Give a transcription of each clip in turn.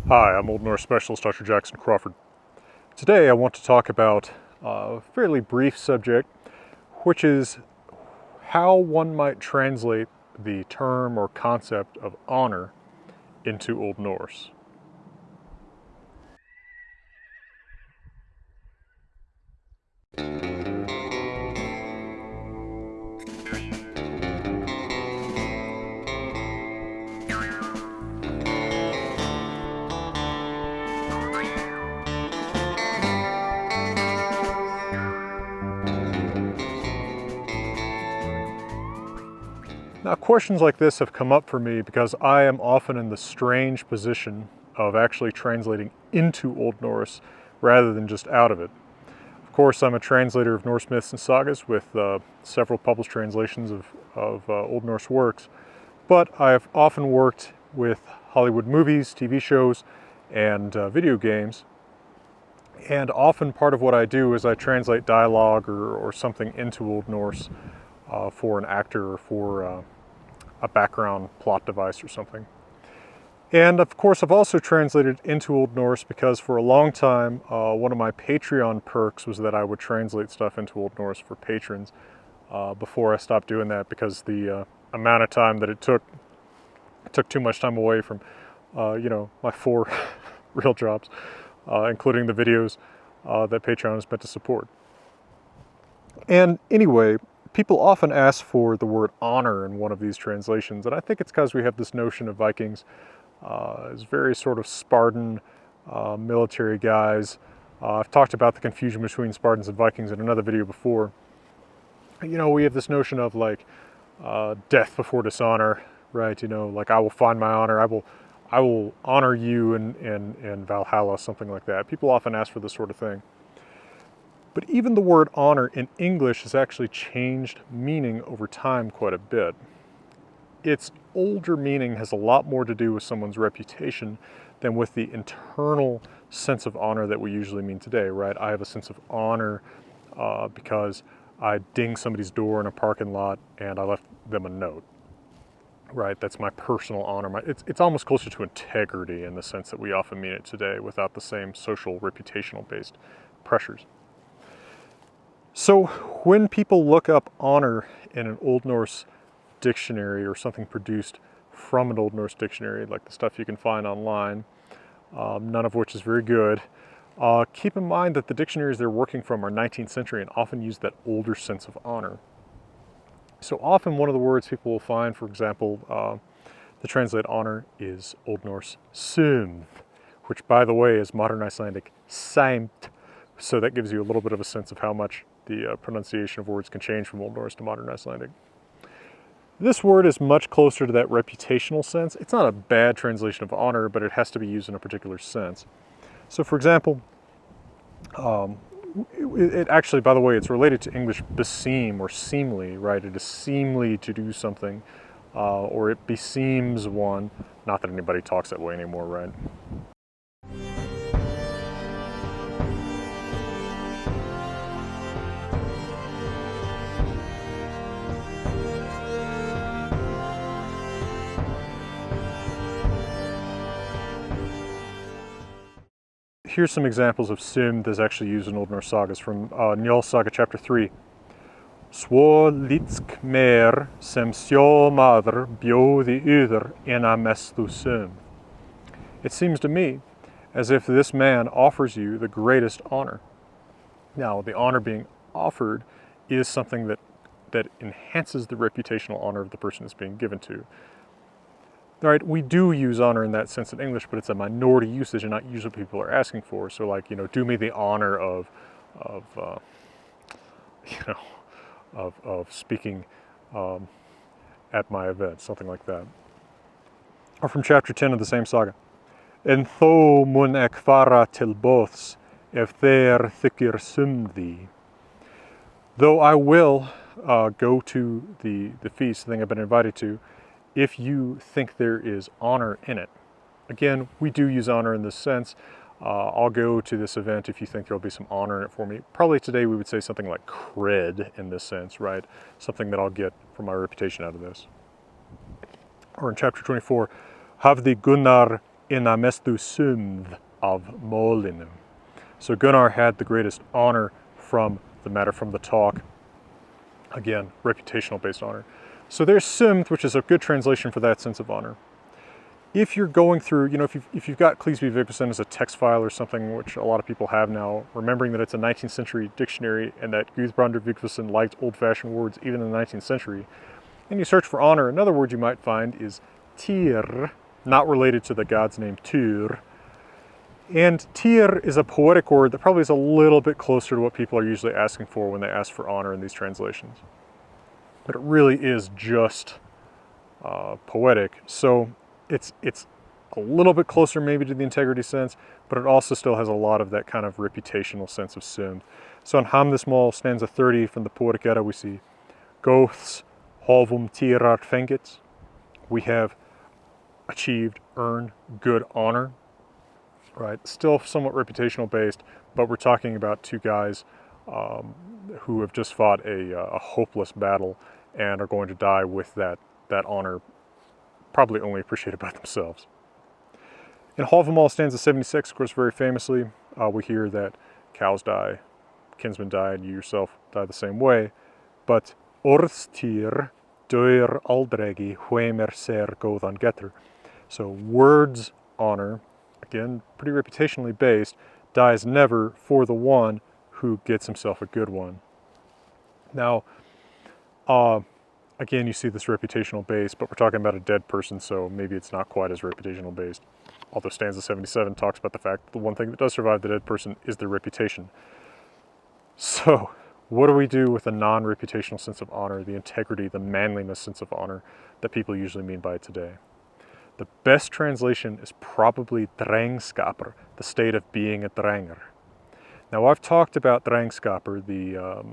Hi, I'm Old Norse Specialist Dr. Jackson Crawford. Today I want to talk about a fairly brief subject, which is how one might translate the term or concept of honor into Old Norse. Now, questions like this have come up for me because I am often in the strange position of actually translating into Old Norse rather than just out of it. Of course, I'm a translator of Norse myths and sagas with several published translations of Old Norse works, but I've often worked with Hollywood movies, TV shows, and video games. And often part of what I do is I translate dialogue or something into Old Norse for an actor or for a background plot device or something. And of course, I've also translated into Old Norse because for a long time, one of my Patreon perks was that I would translate stuff into Old Norse for patrons before I stopped doing that because the amount of time that it took too much time away from, my 4 real jobs, including the videos that Patreon is meant to support. And anyway, people often ask for the word honor in one of these translations, and I think it's because we have this notion of Vikings as very sort of Spartan military guys. I've talked about the confusion between Spartans and Vikings in another video before. You know, we have this notion of like death before dishonor, right? You know, like I will find my honor, I will honor you in Valhalla, something like that. People often ask for this sort of thing. But even the word honor in English has actually changed meaning over time quite a bit. Its older meaning has a lot more to do with someone's reputation than with the internal sense of honor that we usually mean today, right? I have a sense of honor because I dinged somebody's door in a parking lot and I left them a note, right? That's my personal honor. It's almost closer to integrity in the sense that we often mean it today without the same social reputational-based pressures. So when people look up honor in an Old Norse dictionary or something produced from an Old Norse dictionary, like the stuff you can find online, none of which is very good, keep in mind that the dictionaries they're working from are 19th century and often use that older sense of honor. So often one of the words people will find, for example, to translate honor is Old Norse symth, which by the way is modern Icelandic sæmt, so that gives you a little bit of a sense of how much the pronunciation of words can change from Old Norse to modern Icelandic. This word is much closer to that reputational sense. It's not a bad translation of honor, but it has to be used in a particular sense. So for example, it actually, by the way, it's related to English beseem or seemly, right? It is seemly to do something, or it beseems one. Not that anybody talks that way anymore, right? Here's some examples of sim that's actually used in Old Norse sagas from Njál Saga chapter 3. Svo litsk mer sem sjómaður bjóði yður ina mestu sim. It seems to me as if this man offers you the greatest honor. Now, the honor being offered is something that enhances the reputational honor of the person it's being given to. All right, we do use honor in that sense in English, but it's a minority usage and not usually what people are asking for. So like, do me the honor of speaking at my event, something like that. Or from chapter 10 of the same saga. En þó mun ek fara til boðs ef þér þykir sum thee. Though I will go to the feast, the thing I've been invited to, if you think there is honor in it. Again, we do use honor in this sense. I'll go to this event if you think there'll be some honor in it for me. Probably today we would say something like cred in this sense, right? Something that I'll get from my reputation out of this. Or in chapter 24, Hafði Gunnar ina mestu sumd av molinu. So Gunnar had the greatest honor from the matter, from the talk. Again, reputational based honor. So there's sumd, which is a good translation for that sense of honor. If you're going through, if you've got Cleesby Vigfusson as a text file or something, which a lot of people have now, remembering that it's a 19th century dictionary and that Guðbrandur Vigfusson liked old-fashioned words even in the 19th century, and you search for honor, another word you might find is Tyr, not related to the god's name Tyr. And Tyr is a poetic word that probably is a little bit closer to what people are usually asking for when they ask for honor in these translations. But it really is just poetic. So it's a little bit closer maybe to the integrity sense, but it also still has a lot of that kind of reputational sense of sumd. So in Hamdismal, stanza 30 from the Poetic Edda, we see Goths Halvum Tyrar fengit. We have achieved, earned good honor, right? Still somewhat reputational based, but we're talking about two guys who have just fought a hopeless battle and are going to die with that honor, probably only appreciated by themselves. In Halvamal stanza 76, of course, very famously, we hear that cows die, kinsmen die, and you yourself die the same way. But Orðstyr döyr aldregi hvemer ser góðan getur. So words honor, again, pretty reputationally based, dies never for the one who gets himself a good one. Now, again, you see this reputational base, but we're talking about a dead person, so maybe it's not quite as reputational based. Although stanza 77 talks about the fact that the one thing that does survive the dead person is their reputation. So, what do we do with the non-reputational sense of honor, the integrity, the manliness sense of honor that people usually mean by it today? The best translation is probably drengskaper, the state of being a drenger. Now, I've talked about drengskaper, the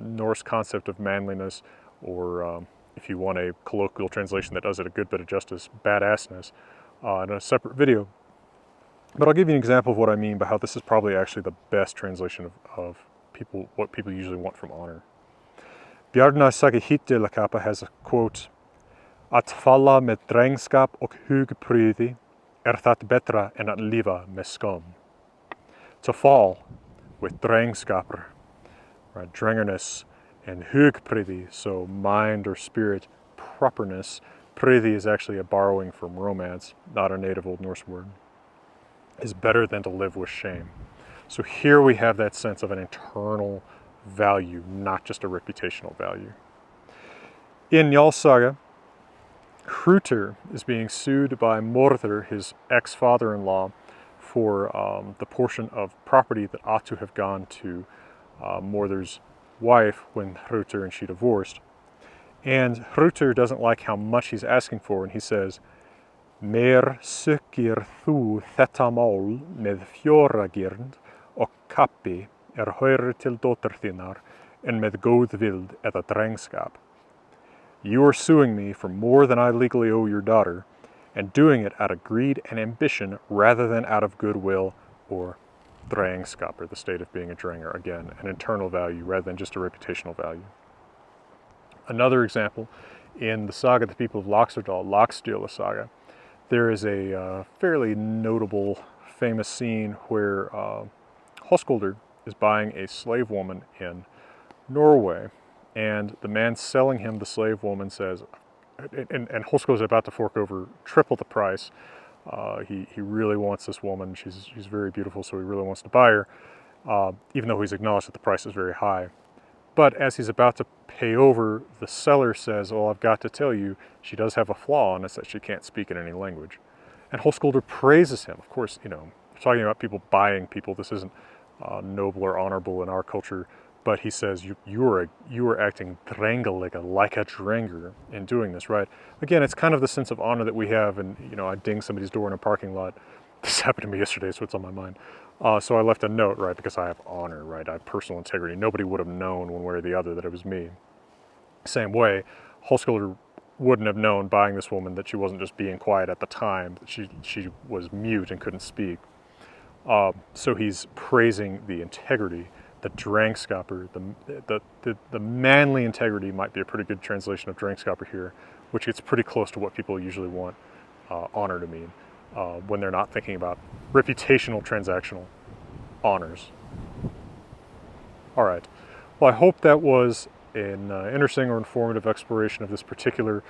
Norse concept of manliness, or if you want a colloquial translation that does it a good bit of justice, badassness, in a separate video. But I'll give you an example of what I mean by how this is probably actually the best translation of what people usually want from honor. Bjarnar Sagahittilakapa has a quote, "Att falla med drengskap och hugprýði það betra en att liva med skam." To fall with drengskapr, right, drengerness, and hugprýði, so mind or spirit properness. Prýði is actually a borrowing from romance, not a native Old Norse word, is better than to live with shame. So here we have that sense of an internal value, not just a reputational value. In Njál's saga, Hrútur is being sued by Morður, his ex-father-in-law, for the portion of property that ought to have gone to Morður's wife when Hrútur and she divorced. And Hrútur doesn't like how much he's asking for, and he says, "Mer sökir þú þetta mál með fjóragirnd og kappi høyrir til dóttur þinnar en með góðvild eða drengskap." You are suing me for more than I legally owe your daughter, and doing it out of greed and ambition rather than out of goodwill or drengskap, or the state of being a drenger. Again, an internal value rather than just a reputational value. Another example, in the saga, the people of Laxardal, Laxdøla saga, there is a fairly notable, famous scene where Höskuldur is buying a slave woman in Norway, and the man selling him the slave woman says, and Höskuldur is about to fork over triple the price. He really wants this woman. She's very beautiful, so he really wants to buy her, even though he's acknowledged that the price is very high. But as he's about to pay over, the seller says, "Well, I've got to tell you, she does have a flaw, and it's that she can't speak in any language." And Höskuldur praises him. Of course, we're talking about people buying people. This isn't noble or honorable in our culture. But he says, you are acting drengalega, like a drenger, in doing this, right? Again, it's kind of the sense of honor that we have, and I ding somebody's door in a parking lot. This happened to me yesterday, so it's on my mind. So I left a note, right, because I have honor, right? I have personal integrity. Nobody would have known one way or the other that it was me. Same way, Höskuldur wouldn't have known buying this woman that she wasn't just being quiet at the time, that she was mute and couldn't speak. So he's praising the integrity, the drengskaper, the manly integrity might be a pretty good translation of drengskaper here, which gets pretty close to what people usually want honor to mean. when they're not thinking about reputational transactional honors. All right, well, I hope that was an interesting or informative exploration of this particular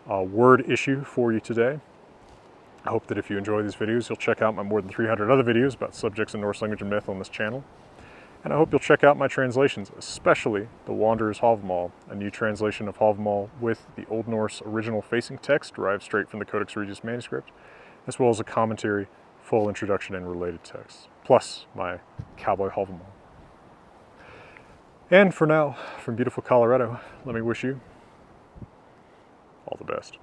word issue for you today. I hope that if you enjoy these videos, you'll check out my more than 300 other videos about subjects in Norse language and myth on this channel. And I hope you'll check out my translations, especially The Wanderer's Hávamál, a new translation of Hávamál with the Old Norse original facing text derived straight from the Codex Regius manuscript, as well as a commentary, full introduction, and related texts, plus my Cowboy Hávamál. And for now, from beautiful Colorado, let me wish you all the best.